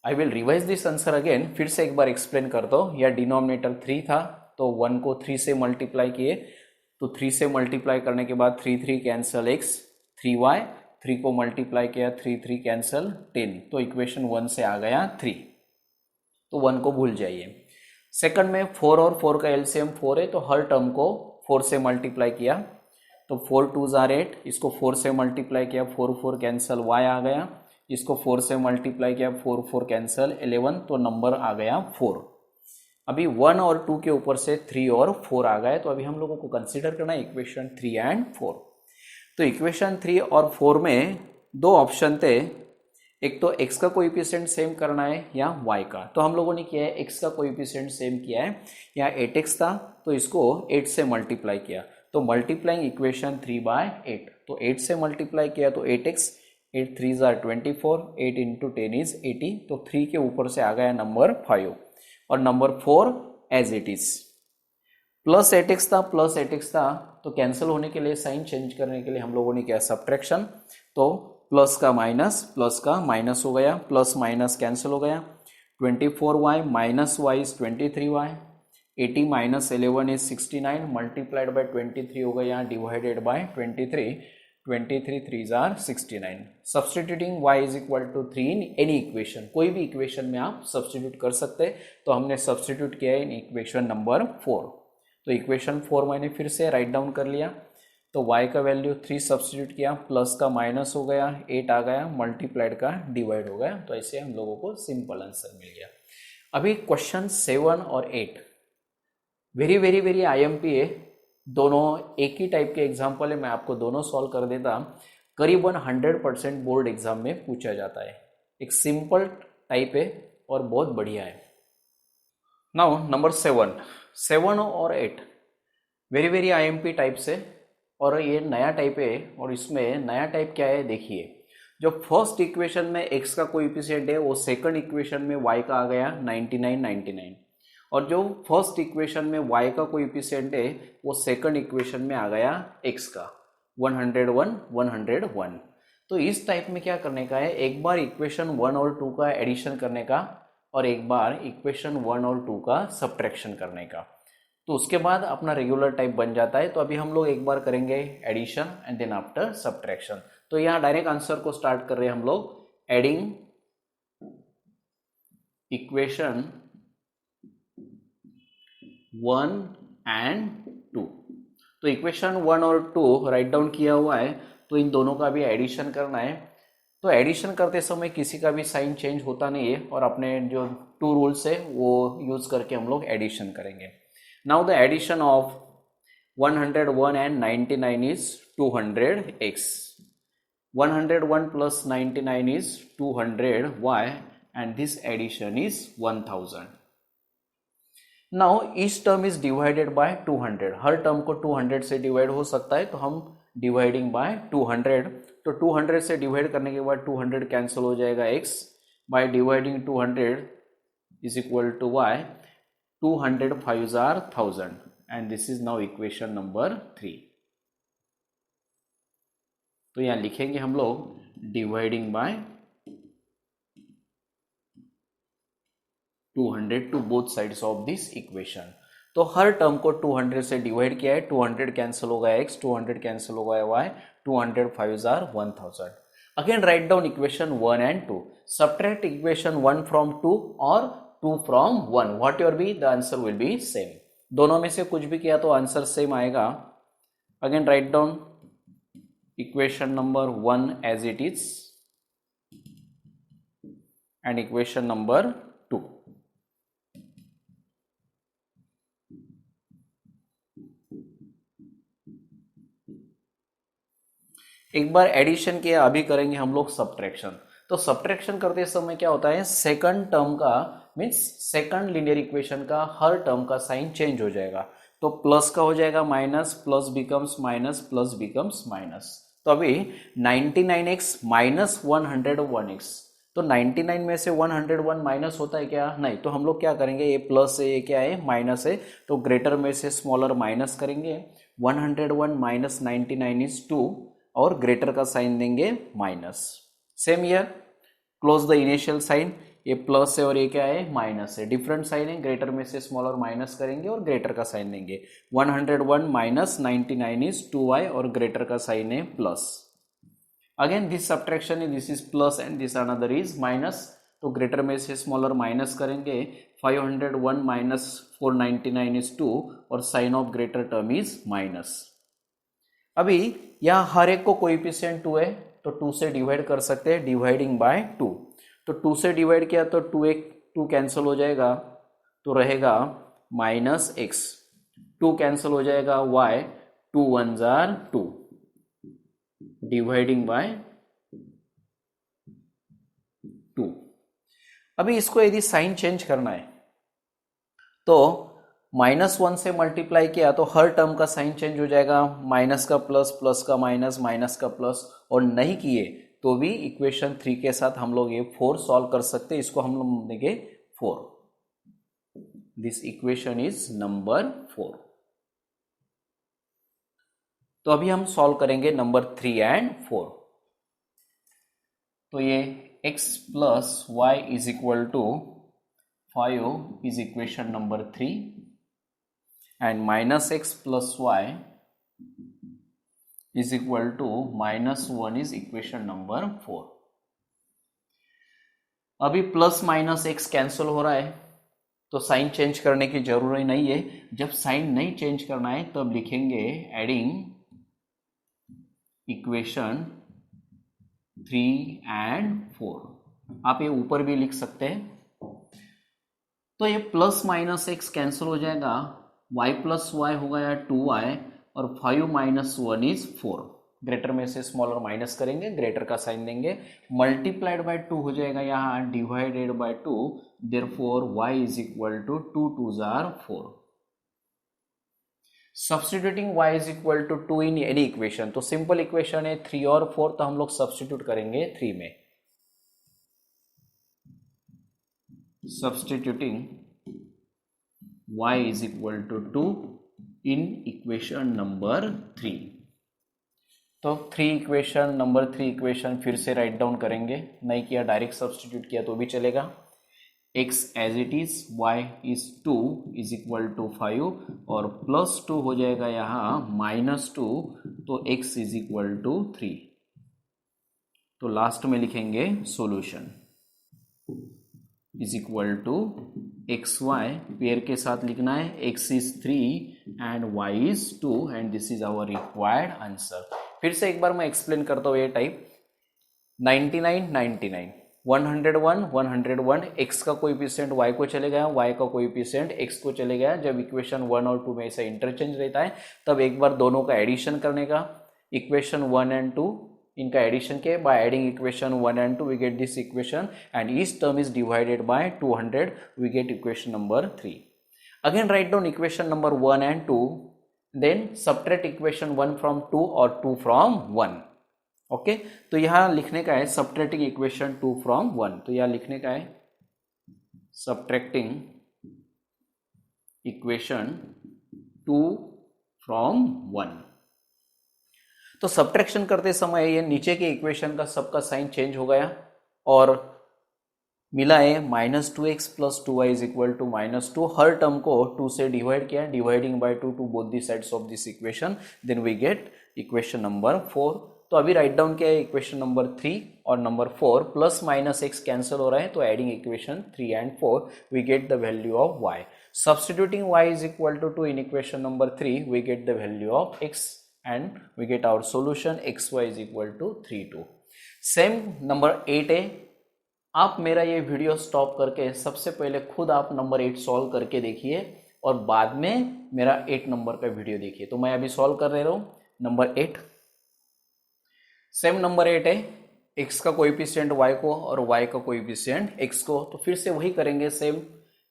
I will revise this answer again, फिर से एक बार एक्सप्लेन कर दो। या डिनोमिनेटर 3 था, तो 1 को 3 से मल्टीप्लाई किए, तो 3 से मल्टीप्लाई करने के बाद 3 3 कैंसल x, 3y, 3 को मल्टीप्लाई किया 3 3 कैंसल 10, तो इक्वेशन 1 से आ गया 3, तो 1 को भूल जाइए। सेकंड में 4 और 4 का एलसीएम 4 है, तो हर टर्म को 4 से मल्टीप्लाई किया, तो 4 2 जार 8, इसको 4 से मल्टीप्लाई किया 4 4 कैंसल y आ गया, इसको 4 से मल्टीप्लाई किया 4 4 कैंसल 11, तो नंबर आ गया 4। अभी 1 और 2 के ऊपर से 3 और 4 आ गए, तो अभी हम लोगों को कंसीडर करना है इक्वेशन 3 एंड 4। तो इक्वेशन 3 और 4 में दो ऑप्शन थे, एक तो x का कोएफिशिएंट सेम करना है या y का, तो हम लोगों ने किया है x का कोएफिशिएंट सेम किया है, यहाँ 8x था तो इसको 8 से मल्टीप्लाई किया, तो मल्टीप्लाइंग इक्वेशन 3 बाय 8, तो 8 से मल्टीप्लाई किया तो 8x, 8 3 जार 24, 8 इंटू 10 इज 80, तो 3 के ऊपर से आ गया नंबर 5, और number 4 as it is. Plus 8x था, प्लस 8x था, तो कैंसिल होने के लिए, साइन चेंज करने के लिए हम लोगों ने किया सब्ट्रैक्शन, तो प्लस का माइनस हो गया, प्लस माइनस कैंसिल हो गया, 24y minus y is 23y, 80 minus 11 is 69, multiplied by 23 हो गया यहाँ डिवाइडेड बाय 23, 23 3 जार 69। Substituting y is equal to 3 in any equation, कोई भी इक्वेशन में आप सब्सटीट्यूट कर सकते हैं, तो हमने सब्सटीट्यूट किया है इन इक्वेशन नंबर 4। तो इक्वेशन 4 मैंने फिर से राइट डाउन कर लिया, तो y का वैल्यू 3 सब्सटीट्यूट किया, प्लस का माइनस हो गया, 8 आ गया, मल्टीप्लाइड का डिवाइड हो गया, तो ऐसे हम लोगों को सिंपल आंसर मिल गया। अभी क्वेश्चन 7 और 8 वेरी वेरी वेरी आईएमपी है, दोनों एक ही टाइप के एग्जाम्पल है, मैं आपको दोनों सॉल्व कर देता, करीबन 100% बोर्ड एग्जाम में पूछा जाता है, एक सिंपल टाइप है और बहुत बढ़िया है। नाउ नंबर 7 और 8 वेरी वेरी आईएमपी टाइप से, और ये नया टाइप है, और इसमें नया टाइप क्या है देखिए, जो फर्स्ट इक्वेशन में x का कोएफिशिएंट है वो सेकंड इक्वेशन में y का आ गया 99 99, और जो फर्स्ट इक्वेशन में y का कोएफिशिएंट है वो सेकंड इक्वेशन में आ गया x का 101 101। तो इस टाइप में क्या करने का है, एक बार इक्वेशन 1 और 2 का एडिशन करने का, और एक बार इक्वेशन 1 और 2 का सब्ट्रैक्शन करने का, तो उसके बाद अपना रेगुलर टाइप बन जाता है। तो अभी हम लोग एक बार करेंगे addition and then after subtraction. तो यहाँ डायरेक्ट आंसर को स्टार्ट कर रहे हैं हम लोग, एडिंग इक्वेशन 1 एंड 2। तो इक्वेशन 1 और 2 राइट डाउन किया हुआ है, तो इन दोनों का भी एडिशन करना है। तो एडिशन करते समय किसी का भी साइन चेंज होता नहीं है, और अपने जो 2 रूल्स है वो यूज करके हम लोग एडिशन करेंगे। Now the addition of 101 and 99 is 200x. 101 plus 99 is 200y and this addition is 1000. Now each term is divided by 200. Her term को 200 से डिवाइड हो सकता है, तो हम डिवाइडिंग बाय 200, तो 200 से डिवाइड करने के बाद 200 कैंसिल हो जाएगा x, by dividing 200 is equal to y, 200 5s are 1000 and this is now equation number 3. तो यहाँ लिखेंगे हम लोग dividing by 200 to both sides of this equation. तो हर टर्म को 200 से डिवाइड किया है, 200 कैंसिल होगा x, 200 कैंसिल होगा y, 200 5s are 1000. Again write down equation 1 and 2. Subtract equation 1 from 2 और 2 from 1. What ever be the answer will be same. दोनों में से कुछ भी किया तो आंसर सेम आएगा. Again write down equation number 1 as it is and equation number 2. एक बार एडिशन किया, अभी करेंगे हम लोग सब्ट्रैक्शन. तो सब्ट्रैक्शन करते समय क्या होता है, सेकंड टर्म का मीन्स सेकंड लीनियर इक्वेशन का हर टर्म का साइन चेंज हो जाएगा. तो प्लस का हो जाएगा minus, plus becomes minus, plus becomes minus. तो अभी 99x माइनस 101x, तो 99 में से 101 माइनस होता है क्या, नहीं. तो हम लोग क्या करेंगे, ये प्लस है, ये क्या है, माइनस है, तो ग्रेटर में से स्मॉलर माइनस करेंगे. 101 माइनस 99 इज 2 और ग्रेटर का साइन देंगे minus. Same year close the initial sign, ये प्लस है और ये क्या है, माइनस है, डिफरेंट साइन है, ग्रेटर में से स्मॉलर माइनस करेंगे और ग्रेटर का साइन देंगे. 101 माइनस 99 इज 2y और ग्रेटर का साइन है प्लस. अगेन दिस सब्ट्रैक्शन है, this is plus and this another is minus, तो ग्रेटर में से स्मॉलर माइनस करेंगे. 501 माइनस 499 इज 2 और sign of greater term is minus. अभी यहाँ हर एक को कोएफिशिएंट 2 है, तो 2 से डिवाइड कर सकते हैं, डिवाइडिंग बाय 2. तो 2 से डिवाइड किया तो 2 कैंसिल हो जाएगा, तो रहेगा माइनस x. 2 कैंसिल हो जाएगा y, 2 1s are 2, dividing by 2. अभी इसको यदि साइन चेंज करना है तो -1 से मल्टीप्लाई किया तो हर टर्म का साइन चेंज हो जाएगा, माइनस का प्लस, प्लस का माइनस, माइनस का प्लस. और नहीं किए तो भी इक्वेशन 3 के साथ हम लोग ये 4 सॉल्व कर सकते हैं. इसको हम लोग देंगे 4. This equation is number 4. तो अभी हम सॉल्व करेंगे नंबर 3 and 4. तो ये x plus y is equal to 5 is equation number 3 and minus x plus y is equal to -1 is equation number 4. अभी प्लस माइनस x कैंसिल हो रहा है, तो साइन चेंज करने की जरूरत नहीं है. जब साइन नहीं चेंज करना है तब लिखेंगे एडिंग इक्वेशन 3 and 4. आप ये ऊपर भी लिख सकते हैं. तो ये प्लस माइनस x कैंसिल हो जाएगा, y प्लस y हो गया 2y और 5 माइनस 1 इज 4. ग्रेटर में से स्मॉलर माइनस करेंगे, ग्रेटर का साइन देंगे, मल्टीप्लाइड बाय 2 हो जाएगा यहाँ, divided by 2. Therefore y is equal to 2 2s are 4. Substituting y is equal to 2 in any equation. तो सिंपल इक्वेशन है 3 और 4, तो हम लोग सब्स्टिट्यूट करेंगे 3 में. Substituting y is equal to 2 in equation number 3. तो 3 इक्वेशन नंबर 3 इक्वेशन फिर से राइट डाउन करेंगे, नहीं किया डायरेक्ट सब्स्टिट्यूट किया तो भी चलेगा. x as it is, y is 2 is equal to 5 और प्लस 2 हो जाएगा यहाँ -2, तो x इज इक्वल टू 3. तो लास्ट में लिखेंगे solution is equal to x y, pair के साथ लिखना है, x इज 3 and y is 2 and this is our required answer. फिर से एक बार मैं एक्सप्लेन करता हूँ ये टाइप. 99 99, 101 101, x का कोएफिशिएंट y को चले गया, y का कोएफिशिएंट x को चले गया. जब इक्वेशन 1 और 2 में ऐसा इंटरचेंज रहता है तब एक बार दोनों का एडिशन करने का, इक्वेशन 1 and 2 इनका एडिशन के by adding equation 1 and 2 we get this equation and each term is divided by 200 we get equation number 3. Again write down equation number 1 and 2, then subtract equation 1 from 2 or 2 from 1. Okay तो यहाँ लिखने का है subtracting equation 2 from 1, तो यहाँ लिखने का है subtracting equation 2 from 1. तो सब्ट्रैक्शन करते समय ये नीचे के इक्वेशन का सबका साइन चेंज हो गया और मिला है -2x plus 2y is equal to -2. हर टर्म को 2 से डिवाइड किया, dividing by 2 to both the sides of this equation, then we get equation number 4. तो अभी राइट डाउन किया है इक्वेशन नंबर 3 और number 4, plus minus x cancel हो रहा है, तो adding equation 3 and 4 we get the value of y. Substituting y is equal to 2 in equation number 3 we get the value of x and we get our solution xy is equal to 3 2. Same number 8 है. आप मेरा ये video stop करके सबसे पहले खुद आप number 8 solve करके देखिए और बाद में मेरा 8 नंबर का वीडियो देखिए. तो मैं अभी सॉल्व कर रहा हूँ नंबर 8. सेम नंबर 8 है, x का कोएफिशिएंट y को और y का कोएफिशिएंट x को. तो फिर से वही करेंगे सेम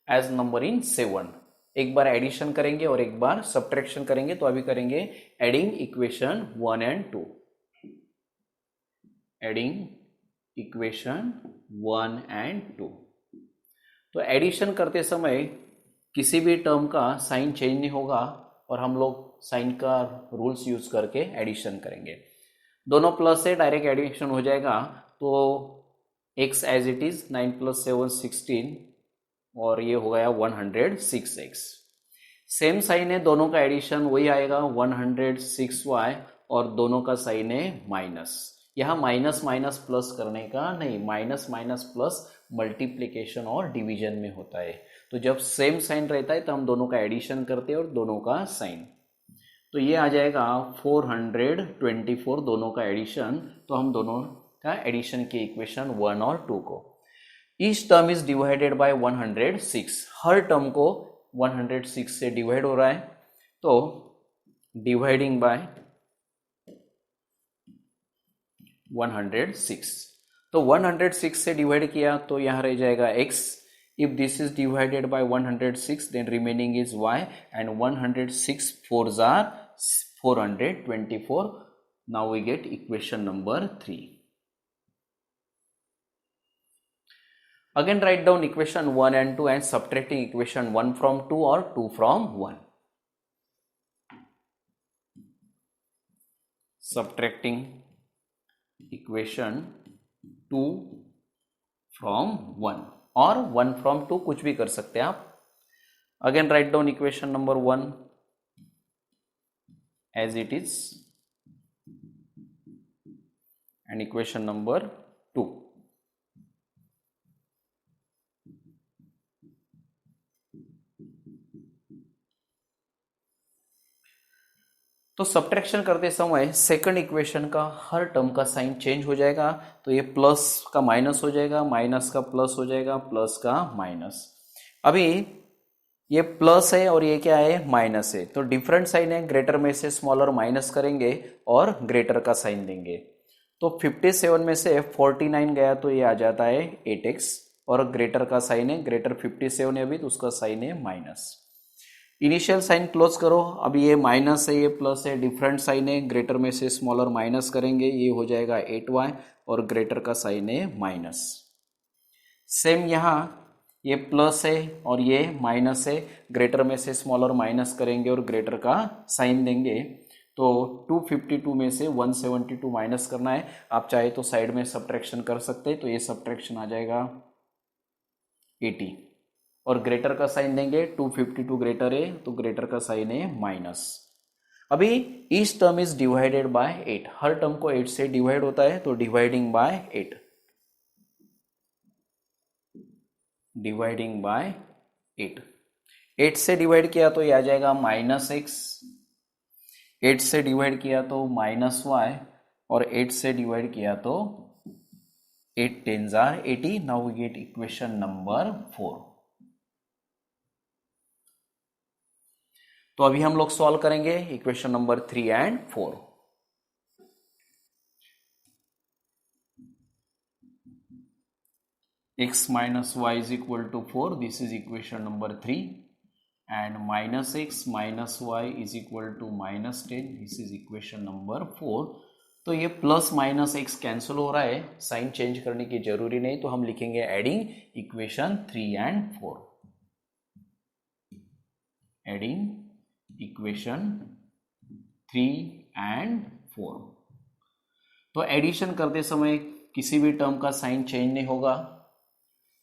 एज नंबर इन 7. एक बार एडिशन करेंगे और एक बार सब्ट्रैक्शन करेंगे. तो अभी करेंगे adding equation 1 and 2. Adding equation 1 and 2. तो एडिशन करते समय किसी भी टर्म का साइन चेंज नहीं होगा और हम लोग साइन का रूल्स यूज करके एडिशन करेंगे. दोनों प्लस से डायरेक्ट एडिशन हो जाएगा. तो x एज इट इज 9 + 7 16 और ये हो गया 106x. सेम साइन है, दोनों का एडिशन वही आएगा 106y और दोनों का साइन है माइनस. यहाँ माइनस माइनस प्लस करने का नहीं, माइनस माइनस प्लस मल्टीप्लिकेशन और डिवीजन में होता है. तो जब सेम साइन रहता है तो हम दोनों का एडिशन करते हैं और दोनों का साइन. तो ये आ जाएगा 424 दोनों का एडिशन. तो हम दोनों का एडिशन के इक्वेशन 1 और 2 को. Each term is divided by 106. Her term को 106 से डिवाइड हो रहा है. तो डिवाइडिंग बाय 106. तो 106 से डिवाइड किया तो यहाँ रह जाएगा x. If this is divided by 106 then remaining is y and 106 4s are 424. Now we get equation number 3. Again write down equation 1 and 2 and subtracting equation 1 from 2 or 2 from 1. Subtracting equation 2 from 1 or 1 from 2 कुछ भी कर सकते हैं आप. Again write down equation number 1 as it is and equation number 2. तो subtraction करते समय second equation का हर टर्म का साइन चेंज हो जाएगा. तो ये प्लस का माइनस हो जाएगा, माइनस का प्लस हो जाएगा, प्लस का माइनस. अभी ये प्लस है और ये क्या है, माइनस है. तो डिफरेंट साइन है, ग्रेटर में से स्मॉलर माइनस करेंगे और ग्रेटर का साइन देंगे. तो 57 में से 49 गया तो ये आ जाता है 8x और ग्रेटर का साइन है, ग्रेटर 57 है अभी तो उसका साइन है माइनस. इनिशियल साइन क्लोज करो. अभी ये माइनस है, ये प्लस है, डिफरेंट साइन है, ग्रेटर में से स्मॉलर माइनस करेंगे, ये हो जाएगा 8y और ग्रेटर का साइन है माइनस. सेम यहाँ ये प्लस है और ये माइनस है, ग्रेटर में से स्मॉलर माइनस करेंगे और ग्रेटर का साइन देंगे. तो 252 में से 172 माइनस करना है. आप चाहे तो साइड में सब्ट्रैक्शन कर सकते हैं. तो ये सब्ट्रैक्शन आ जाएगा 80 और ग्रेटर का साइन देंगे. 252 ग्रेटर है तो ग्रेटर का साइन है माइनस. अभी each term is divided by 8. Her term को 8 से डिवाइड होता है तो डिवाइडिंग बाय 8. Dividing by 8. 8 से डिवाइड किया तो ये आ जाएगा -x. 8 से डिवाइड किया तो -y और 8 से डिवाइड किया तो 8 10s are 80. Now we get equation number 4. तो अभी हम लोग सॉल्व करेंगे equation number 3 and 4. x minus y is equal to 4, this is equation number 3, and minus x minus y is equal to minus 10, this is equation number 4. तो ये plus minus x cancel हो रहा है, sign change करने की जरूरी नहीं, तो हम लिखेंगे adding equation 3 and 4, adding equation 3 and 4. तो एडिशन करते समय किसी भी टर्म का साइन चेंज नहीं होगा,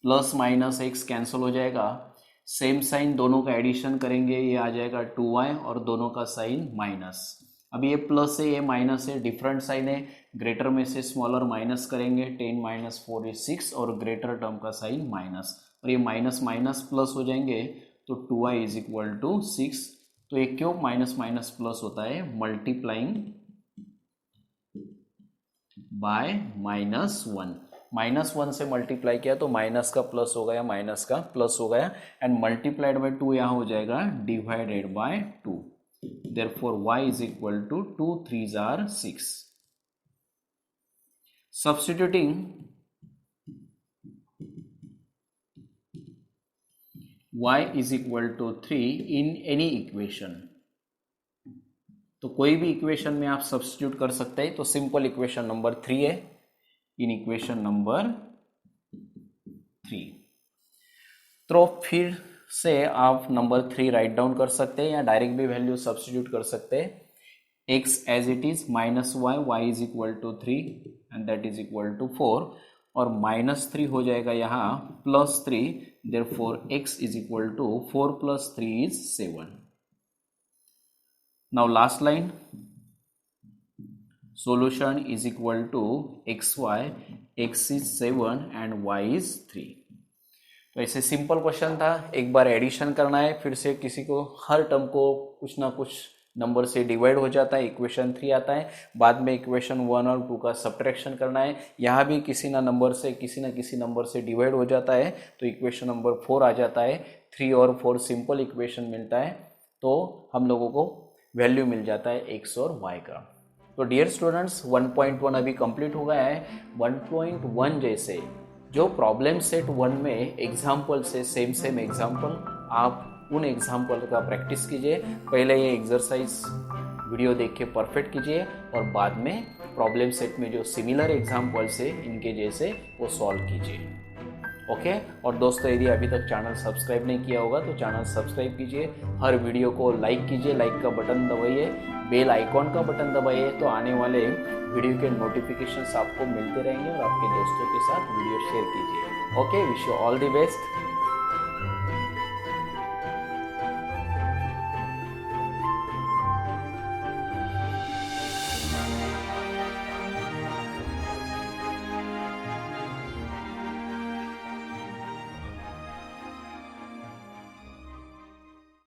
प्लस माइनस एक्स कैंसिल हो जाएगा, सेम साइन दोनों का एडिशन करेंगे, ये आ जाएगा 2y और दोनों का साइन माइनस. अब ये प्लस है ये माइनस है, डिफरेंट साइन है, ग्रेटर में से स्मॉलर माइनस करेंगे, 10 minus 4 is 6 और ग्रेटर टर्म का साइन माइनस, और ये माइनस माइनस प्लस हो जाएंगे, तो 2y is equal to 6. तो ये क्यों माइनस माइनस प्लस होता है, मल्टीप्लाइंग बाय -1. -1 से मल्टीप्लाई किया तो माइनस का प्लस हो गया, माइनस का प्लस हो गया, एंड मल्टीप्लाइड बाय 2 यहाँ हो जाएगा divided by 2. Therefore y is equal to 2 3s are 6. Substituting y is equal to 3 in any equation, तो कोई भी इक्वेशन में आप सब्स्टिट्यूट कर सकते हैं. तो सिंपल इक्वेशन नंबर 3 है, इन इक्वेशन नंबर 3. तो फिर से आप नंबर 3 राइट डाउन कर सकते हैं या डायरेक्ट भी वैल्यू सब्स्टिट्यूट कर सकते हैं. x as it is minus y, y is equal to 3 and that is equal to 4, और -3 हो जाएगा यहाँ +3, therefore x is equal to 4 + 3 is 7. Now last line, solution is equal to xy, x is 7 and y is 3. तो ऐसे simple question था, एक बार addition करना है, फिर से किसी को हर टर्म को कुछ ना कुछ नंबर से डिवाइड हो जाता है, इक्वेशन 3 आता है, बाद में इक्वेशन 1 और 2 का सब्ट्रैक्शन करना है, यहाँ भी किसी ना किसी नंबर से डिवाइड हो जाता है, तो इक्वेशन नंबर 4 आ जाता है. 3 और 4 सिंपल इक्वेशन मिलता है, तो हम लोगों को वैल्यू मिल जाता है x और y का. तो डियर स्टूडेंट्स 1.1 अभी कंप्लीट हो गया है. 1.1 जैसे जो प्रॉब्लम सेट 1 में एग्जाम्पल से सेम एग्जाम्पल, आप उन एग्जाम्पल का प्रैक्टिस कीजिए. पहले ये एक्सरसाइज वीडियो देख के परफेक्ट कीजिए और बाद में प्रॉब्लम सेट में जो सिमिलर एग्जाम्पल्स है इनके जैसे वो सॉल्व कीजिए. ओके. और दोस्तों यदि अभी तक चैनल सब्सक्राइब नहीं किया होगा तो चैनल सब्सक्राइब कीजिए, हर वीडियो को लाइक कीजिए, लाइक का बटन दबाइए, बेल आइकॉन का बटन दबाइए, तो आने वाले वीडियो के नोटिफिकेशंस आपको मिलते रहेंगे, और आपके दोस्तों के साथ वीडियो शेयर कीजिए. Okay. Wish you all the best.